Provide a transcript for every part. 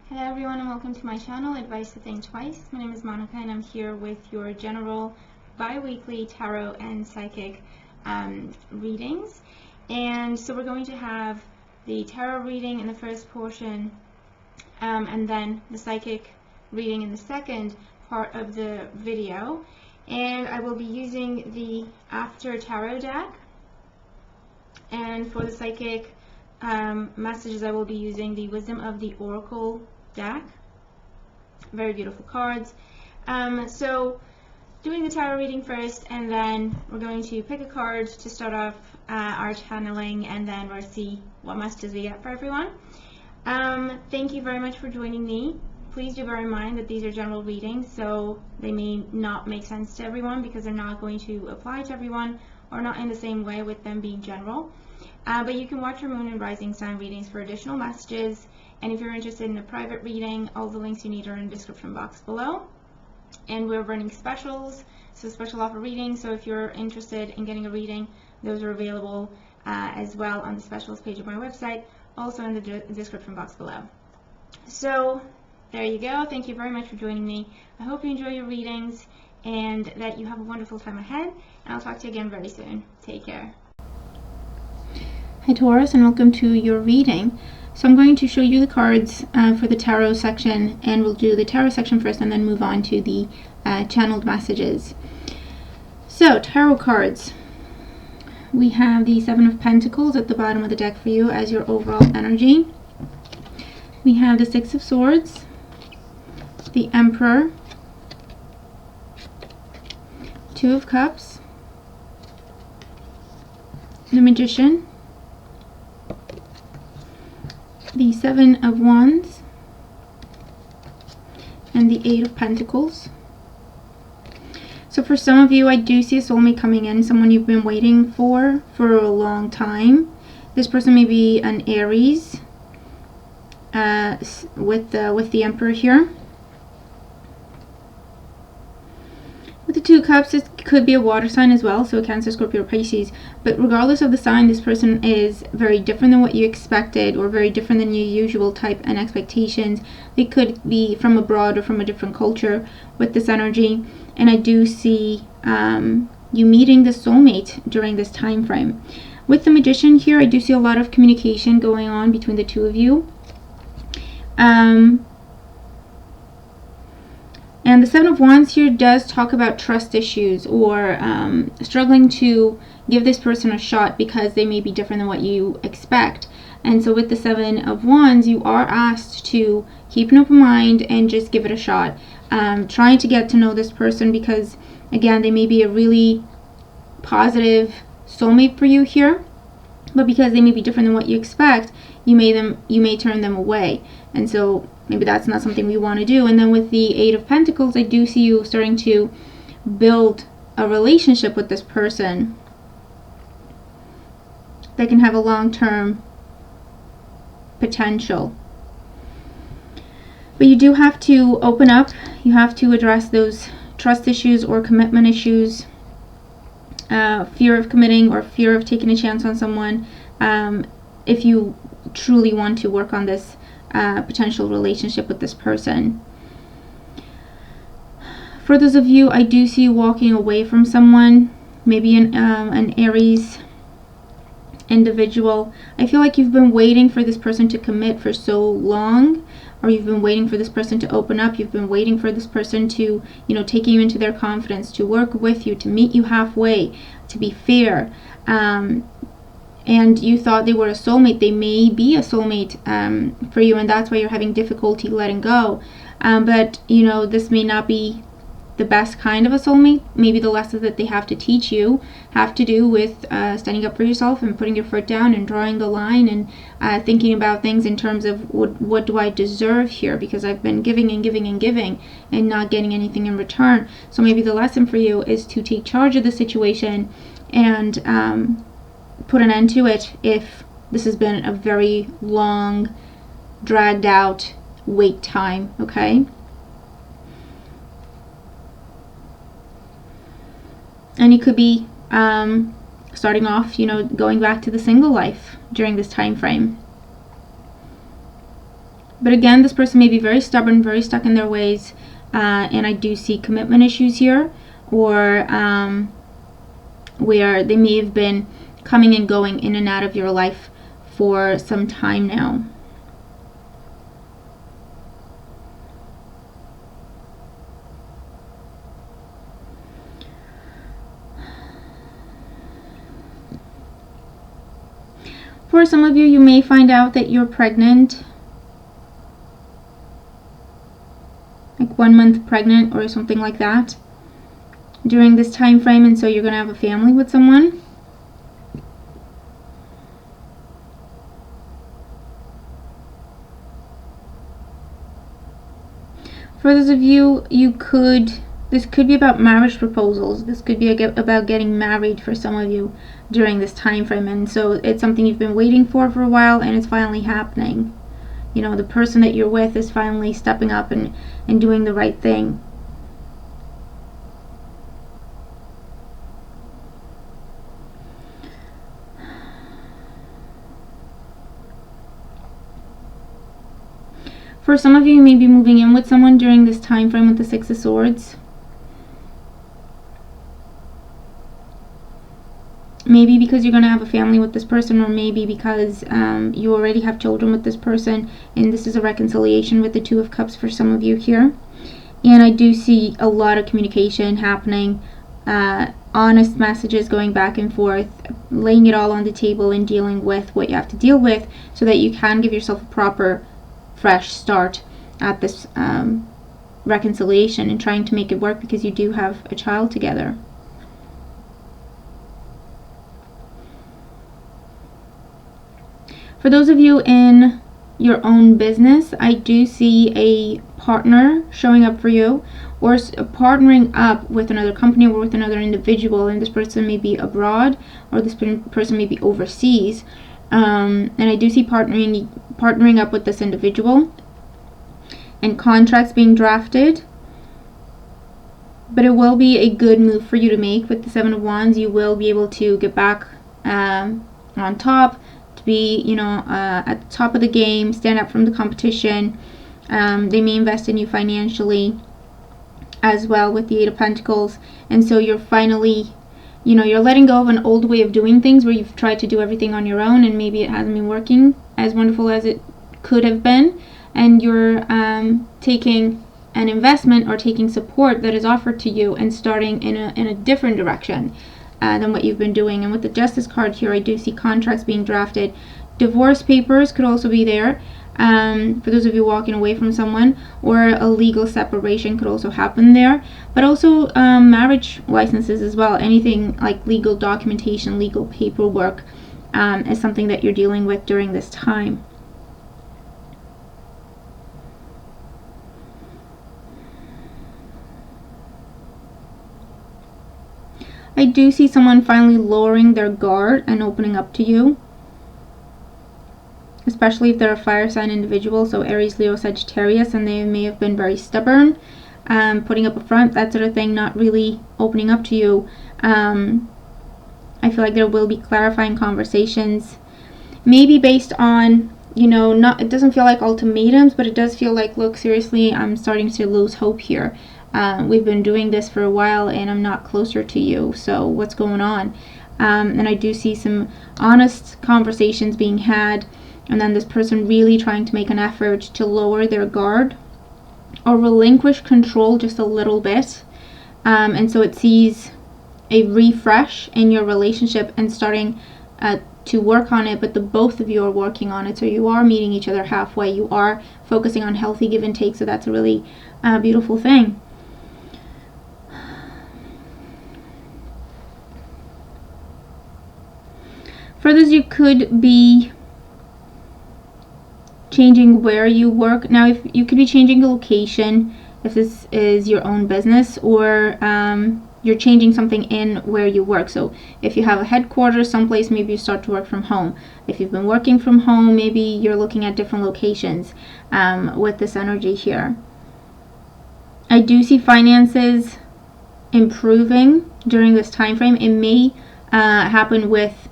Hello everyone and welcome to my channel, Advice to Think Twice. My name is Monica and I'm here with your general bi-weekly tarot and psychic readings. And so we're going to have the tarot reading in the first portion and then the psychic reading in the second part of the video. And I will be using the After Tarot deck. And for the psychic messages, I will be using the Wisdom of the Oracle deck. Very beautiful cards. So doing the tarot reading first, and then we're going to pick a card to start off our channeling, and then we'll see what messages we get for everyone. Thank you very much for joining me. Please do bear in mind that these are general readings, so they may not make sense to everyone because they're not going to apply to everyone, or not in the same way with them being general. But you can watch your moon and rising sign readings for additional messages, and if you're interested in a private reading, all the links you need are in the description box below. And we're running specials, so special offer readings, so if you're interested in getting a reading, those are available as well on the specials page of my website, also in the description box below. So there you go. Thank you very much for joining me. I hope you enjoy your readings and that you have a wonderful time ahead, and I'll talk to you again very soon. Take care. Hi Taurus, and welcome to your reading. So I'm going to show you the cards for the tarot section, and we'll do the tarot section first and then move on to the channeled messages. So tarot cards. We have the Seven of Pentacles at the bottom of the deck for you as your overall energy. We have the Six of Swords, the Emperor, Two of Cups, the Magician, the Seven of Wands, and the Eight of Pentacles. So for some of you, I do see a soulmate coming in, someone you've been waiting for a long time. This person may be an Aries with the Emperor here. With the Two Cups, it could be a water sign as well, so Cancer, Scorpio, or Pisces. But regardless of the sign, this person is very different than what you expected, or very different than your usual type and expectations. They could be from abroad or from a different culture with this energy. And I do see you meeting the soulmate during this time frame. With the Magician here, I do see a lot of communication going on between the two of you. And the Seven of Wands here does talk about trust issues, or struggling to give this person a shot because they may be different than what you expect. And so with the Seven of Wands, you are asked to keep an open mind and just give it a shot. Trying to get to know this person because, again, they may be a really positive soulmate for you here. But because they may be different than what you expect, you may turn them away. And so maybe that's not something we want to do. And then with the Eight of Pentacles, I do see you starting to build a relationship with this person that can have a long-term potential. But you do have to open up. You have to address those trust issues or commitment issues, fear of committing or fear of taking a chance on someone, if you truly want to work on this potential relationship with this person. For those of you, I do see you walking away from someone, maybe an Aries individual. I feel like you've been waiting for this person to commit for so long, or you've been waiting for this person to open up. You've been waiting for this person to, take you into their confidence, to work with you, to meet you halfway, to be fair. And you thought they were a soulmate. They may be a soulmate for you, and that's why you're having difficulty letting go. But, this may not be the best kind of a soulmate. Maybe the lessons that they have to teach you have to do with standing up for yourself and putting your foot down and drawing the line and thinking about things in terms of what do I deserve here, because I've been giving and giving and giving and not getting anything in return. So maybe the lesson for you is to take charge of the situation and put an end to it if this has been a very long, dragged out wait time, okay? And you could be starting off, going back to the single life during this time frame. But again, this person may be very stubborn, very stuck in their ways, and I do see commitment issues here, or where they may have been coming and going in and out of your life for some time now. For some of you, you may find out that you're pregnant, like 1 month pregnant or something like that, during this time frame, and so you're going to have a family with someone. For those of you, this could be about marriage proposals. This could be about getting married for some of you during this time frame, and so it's something you've been waiting for a while, and it's finally happening. You know, the person that you're with is finally stepping up and doing the right thing. For some of you, you may be moving in with someone during this time frame with the Six of Swords. Maybe because you're going to have a family with this person, or maybe because you already have children with this person, and this is a reconciliation with the Two of Cups for some of you here. And I do see a lot of communication happening, honest messages going back and forth, laying it all on the table and dealing with what you have to deal with, so that you can give yourself a proper fresh start at this reconciliation and trying to make it work, because you do have a child together. For those of you in your own business, I do see a partner showing up for you, or partnering up with another company or with another individual, and this person may be abroad, or this person may be overseas, and I do see partnering up with this individual, and contracts being drafted. But it will be a good move for you to make with the Seven of Wands. You will be able to get back on top, to be, you know, at the top of the game, stand up from the competition. They may invest in you financially as well with the Eight of Pentacles, and so you're finally, you know, you're letting go of an old way of doing things where you've tried to do everything on your own, and maybe it hasn't been working as wonderful as it could have been, and you're taking an investment or taking support that is offered to you and starting in a different direction than what you've been doing. And with the Justice card here, I do see contracts being drafted. Divorce papers could also be there, for those of you walking away from someone, or a legal separation could also happen there, but also marriage licenses as well. Anything like legal documentation, legal paperwork is something that you're dealing with during this time. I do see someone finally lowering their guard and opening up to you, especially if they're a fire sign individual, so Aries, Leo, Sagittarius, and they may have been very stubborn, putting up a front, that sort of thing, not really opening up to you. I feel like there will be clarifying conversations, maybe based on, you know, it doesn't feel like ultimatums, but it does feel like, look, seriously, I'm starting to lose hope here. We've been doing this for a while and I'm not closer to you, so what's going on? And I do see some honest conversations being had, and then this person really trying to make an effort to lower their guard or relinquish control just a little bit, and so it sees a refresh in your relationship and starting to work on it, but the both of you are working on it, so you are meeting each other halfway, you are focusing on healthy give and take, so that's a really beautiful thing. For those, you could be changing where you work. Now, if you could be changing the location, if this is your own business, or you're changing something in where you work. So if you have a headquarters someplace, maybe you start to work from home. If you've been working from home, maybe you're looking at different locations with this energy here. I do see finances improving during this time frame. It may happen with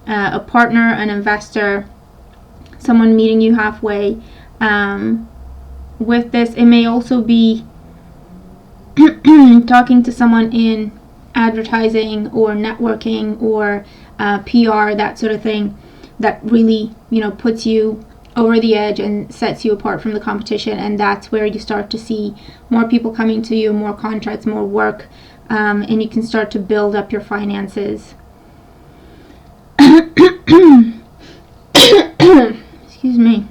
a partner, an investor, someone meeting you halfway, With this, it may also be talking to someone in advertising or networking or PR, that sort of thing, that really, puts you over the edge and sets you apart from the competition. And that's where you start to see more people coming to you, more contracts, more work, and you can start to build up your finances. Excuse me.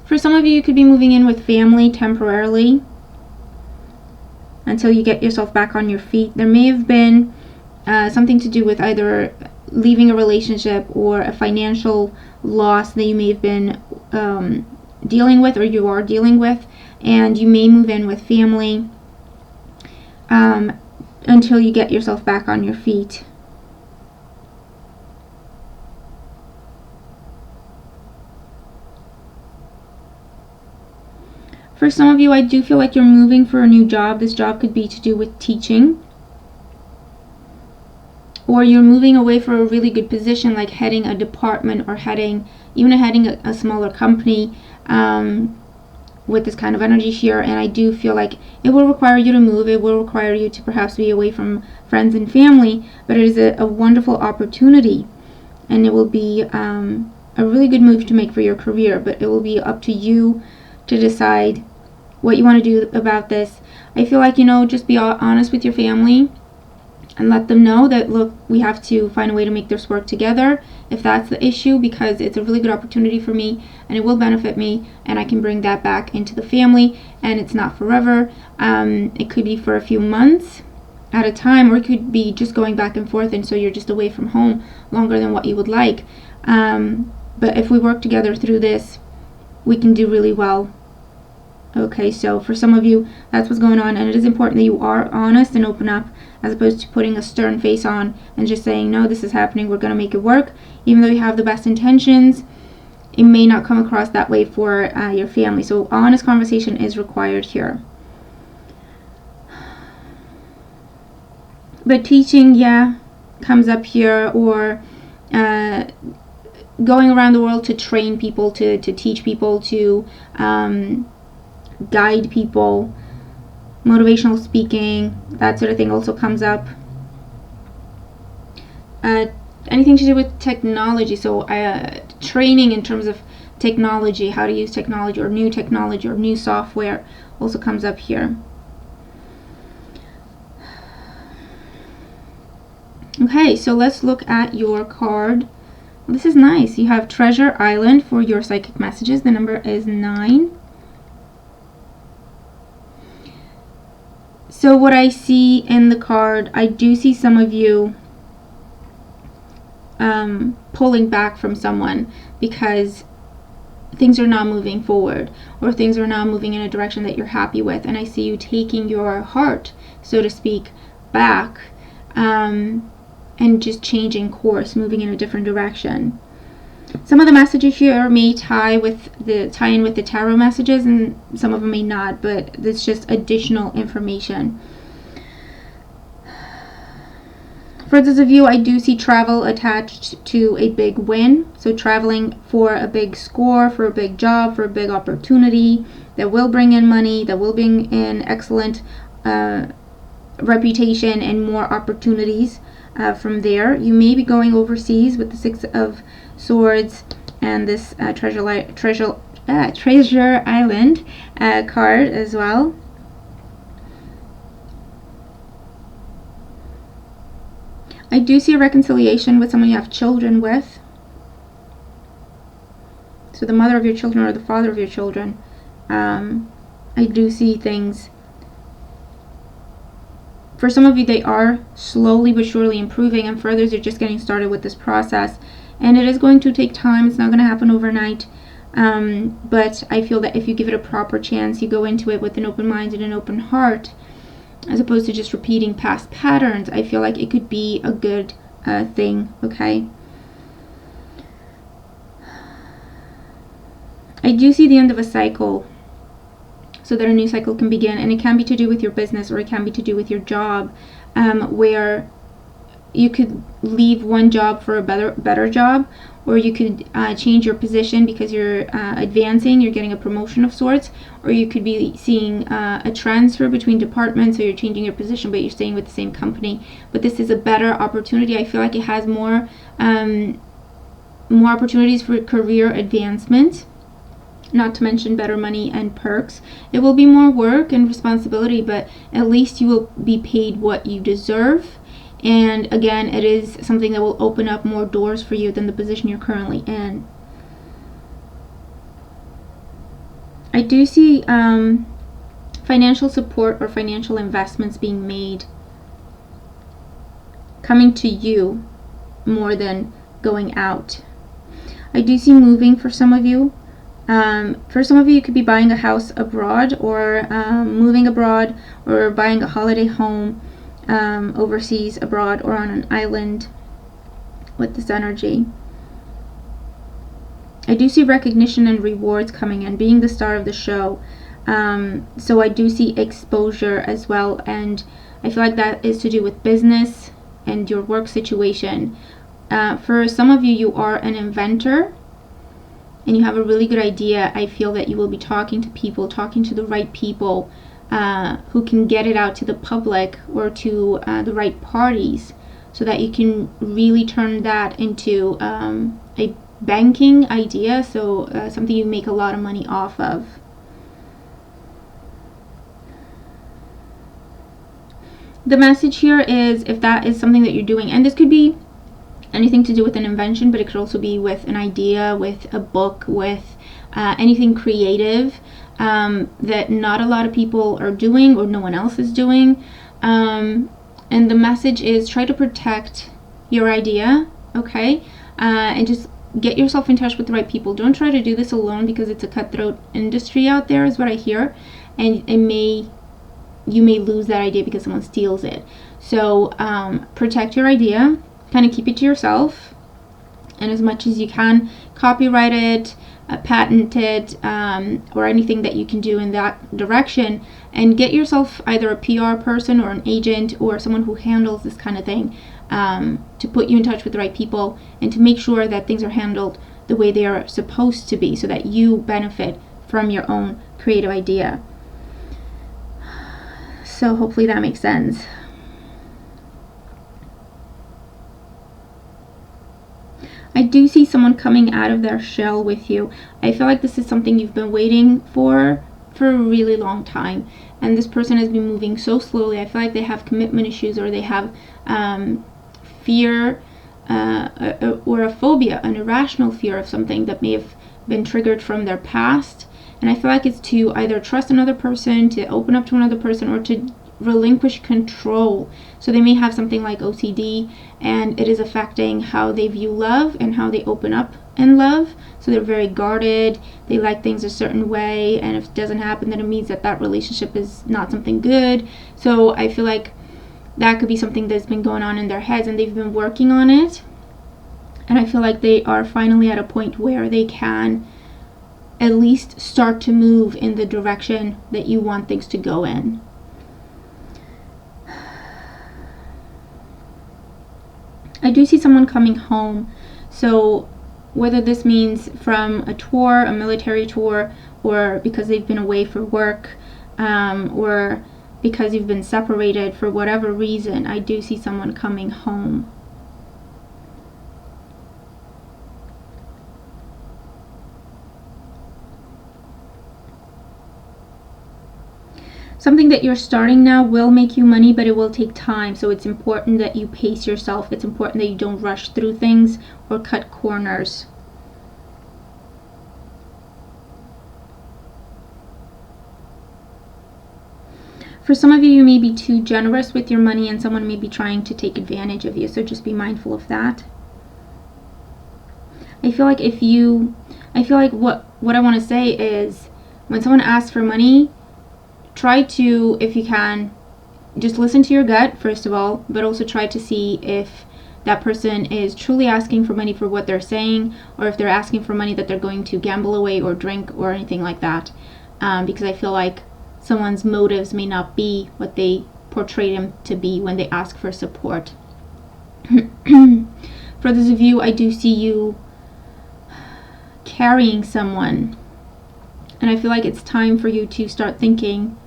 For some of you, you could be moving in with family temporarily until you get yourself back on your feet. There may have been something to do with either leaving a relationship or a financial loss that you may have been dealing with, or you are dealing with, and you may move in with family until you get yourself back on your feet. For some of you, I do feel like you're moving for a new job. This job could be to do with teaching. Or you're moving away for a really good position, like heading a department or heading a smaller company with this kind of energy here. And I do feel like it will require you to move. It will require you to perhaps be away from friends and family. But it is a wonderful opportunity. And it will be a really good move to make for your career. But it will be up to you to decide what you want to do about this. I feel like, just be honest with your family and let them know that, look, we have to find a way to make this work together if that's the issue, because it's a really good opportunity for me and it will benefit me, and I can bring that back into the family, and it's not forever. It could be for a few months at a time, or it could be just going back and forth, and so you're just away from home longer than what you would like. But if we work together through this, we can do really well. Okay, so for some of you, that's what's going on, and it is important that you are honest and open up, as opposed to putting a stern face on and just saying, no, this is happening, we're going to make it work. Even though you have the best intentions, it may not come across that way for your family. So honest conversation is required here. But teaching, comes up here, or going around the world to train people, to teach people, to guide people, motivational speaking, that sort of thing also comes up. Anything to do with technology, so training in terms of technology, how to use technology or new software also comes up here. Okay, so let's look at your card. This is nice. You have Treasure Island for your psychic messages. The number is 9. So what I see in the card, I do see some of you pulling back from someone because things are not moving forward, or things are not moving in a direction that you're happy with. And I see you taking your heart, so to speak, back and just changing course, moving in a different direction. Some of the messages here may tie in with the tarot messages, and some of them may not, but it's just additional information. For those of you, I do see travel attached to a big win. So traveling for a big score, for a big job, for a big opportunity that will bring in money, that will bring in excellent reputation and more opportunities from there. You may be going overseas with the 6 of Swords and this Treasure Island card as well. I do see a reconciliation with someone you have children with. So the mother of your children or the father of your children. I do see things. For some of you, they are slowly but surely improving, and for others, you're just getting started with this process. And it is going to take time. It's not going to happen overnight. But I feel that if you give it a proper chance, you go into it with an open mind and an open heart, as opposed to just repeating past patterns, I feel like it could be a good thing, okay? I do see the end of a cycle, so that a new cycle can begin, and it can be to do with your business, or it can be to do with your job, where you could leave one job for a better job, or you could change your position because you're advancing, you're getting a promotion of sorts, or you could be seeing a transfer between departments, so you're changing your position but you're staying with the same company. But this is a better opportunity. I feel like it has more opportunities for career advancement, not to mention better money and perks. It will be more work and responsibility, but at least you will be paid what you deserve. And again, it is something that will open up more doors for you than the position you're currently in. I do see financial support or financial investments being made, coming to you more than going out. I do see moving for some of you. For some of you, you could be buying a house abroad, or moving abroad, or buying a holiday home overseas, abroad, or on an island with this energy. I do see recognition and rewards coming in, being the star of the show. So I do see exposure as well, and I feel like that is to do with business and your work situation. For some of you, you are an inventor and you have a really good idea. I feel that you will be talking to people, talking to the right people who can get it out to the public or to the right parties, so that you can really turn that into a banking idea, so something you make a lot of money off of. The message here is, if that is something that you're doing, and this could be anything to do with an invention, but it could also be with an idea, with a book, with anything creative that not a lot of people are doing or no one else is doing. And the message is, try to protect your idea, okay? And just get yourself in touch with the right people. Don't try to do this alone, because it's a cutthroat industry out there, is what I hear. And you may lose that idea because someone steals it. So protect your idea. Kind of keep it to yourself, and as much as you can, copyright it, patent it, or anything that you can do in that direction, and get yourself either a PR person or an agent or someone who handles this kind of thing, to put you in touch with the right people and to make sure that things are handled the way they are supposed to be, so that you benefit from your own creative idea. So hopefully that makes sense. I do see someone coming out of their shell with you. I feel like this is something you've been waiting for a really long time, and this person has been moving so slowly. I feel like they have commitment issues, or they have fear or a phobia, an irrational fear of something that may have been triggered from their past. And I feel like it's to either trust another person, to open up to another person, or to relinquish control. So they may have something like OCD, and it is affecting how they view love and how they open up in love. So they're very guarded, they like things a certain way, and if it doesn't happen, then it means that that relationship is not something good. So I feel like that could be something that's been going on in their heads, and they've been working on it. And I feel like they are finally at a point where they can at least start to move in the direction that you want things to go in. I do see someone coming home. So whether this means from a tour, a military tour, or because they've been away for work, or because you've been separated for whatever reason, I do see someone coming home. Something that you're starting now will make you money, but it will take time. So it's important that you pace yourself. It's important that you don't rush through things or cut corners. For some of you, you may be too generous with your money, and someone may be trying to take advantage of you. So just be mindful of that. I feel like what I want to say is, when someone asks for money, try to, if you can, just listen to your gut, first of all, but also try to see if that person is truly asking for money for what they're saying, or if they're asking for money that they're going to gamble away or drink or anything like that. Because I feel like someone's motives may not be what they portray them to be when they ask for support. For those of you, I do see you carrying someone, and I feel like it's time for you to start thinking,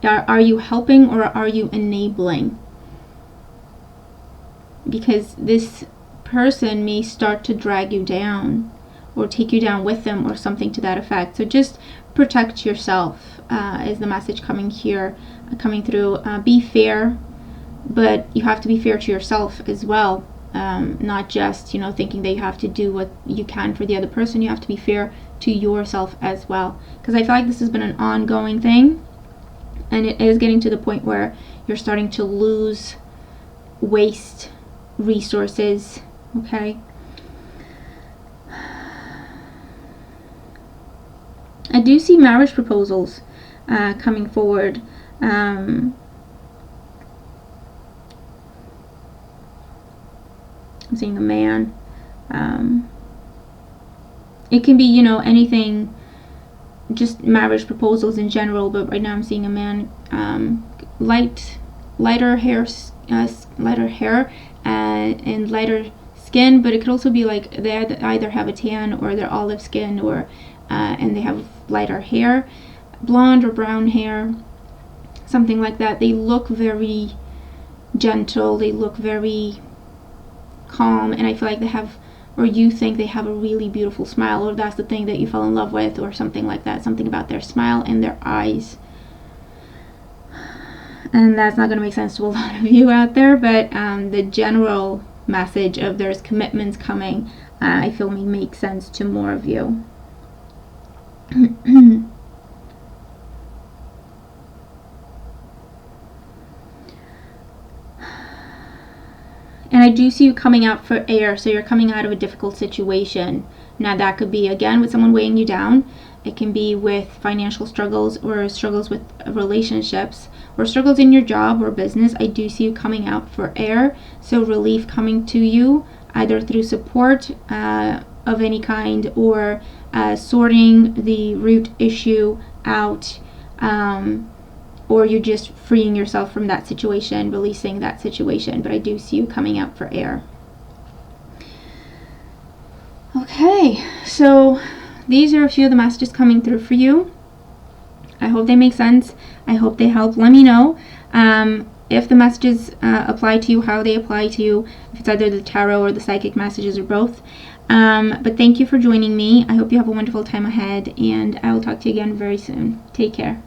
are you helping or are you enabling? Because this person may start to drag you down or take you down with them or something to that effect. So just protect yourself is the message coming here, coming through. Be fair, but you have to be fair to yourself as well. Not just, you know, thinking that you have to do what you can for the other person. You have to be fair to yourself as well, because I feel like this has been an ongoing thing, and it is getting to the point where you're starting to waste resources. Okay, I do see marriage proposals coming forward. I'm seeing a man. It can be, you know, anything, just marriage proposals in general, but right now I'm seeing a man, lighter hair and lighter skin, but it could also be like they either have a tan or they're olive skin, or and they have lighter hair, blonde or brown hair, something like that. They look very gentle, they look very calm, and I feel like they have, or you think they have, a really beautiful smile, or that's the thing that you fell in love with, or something like that. Something about their smile and their eyes. And that's not going to make sense to a lot of you out there, but the general message of there's commitments coming, I feel may make sense to more of you. And I do see you coming out for air, so you're coming out of a difficult situation. Now that could be, again, with someone weighing you down. It can be with financial struggles, or struggles with relationships, or struggles in your job or business. I do see you coming out for air, so relief coming to you, either through support of any kind, or sorting the root issue out, or you're just freeing yourself from that situation, releasing that situation. But I do see you coming out for air. Okay, so these are a few of the messages coming through for you. I hope they make sense. I hope they help. Let me know if the messages apply to you, how they apply to you, if it's either the tarot or the psychic messages, or both. But thank you for joining me. I hope you have a wonderful time ahead, and I will talk to you again very soon. Take care.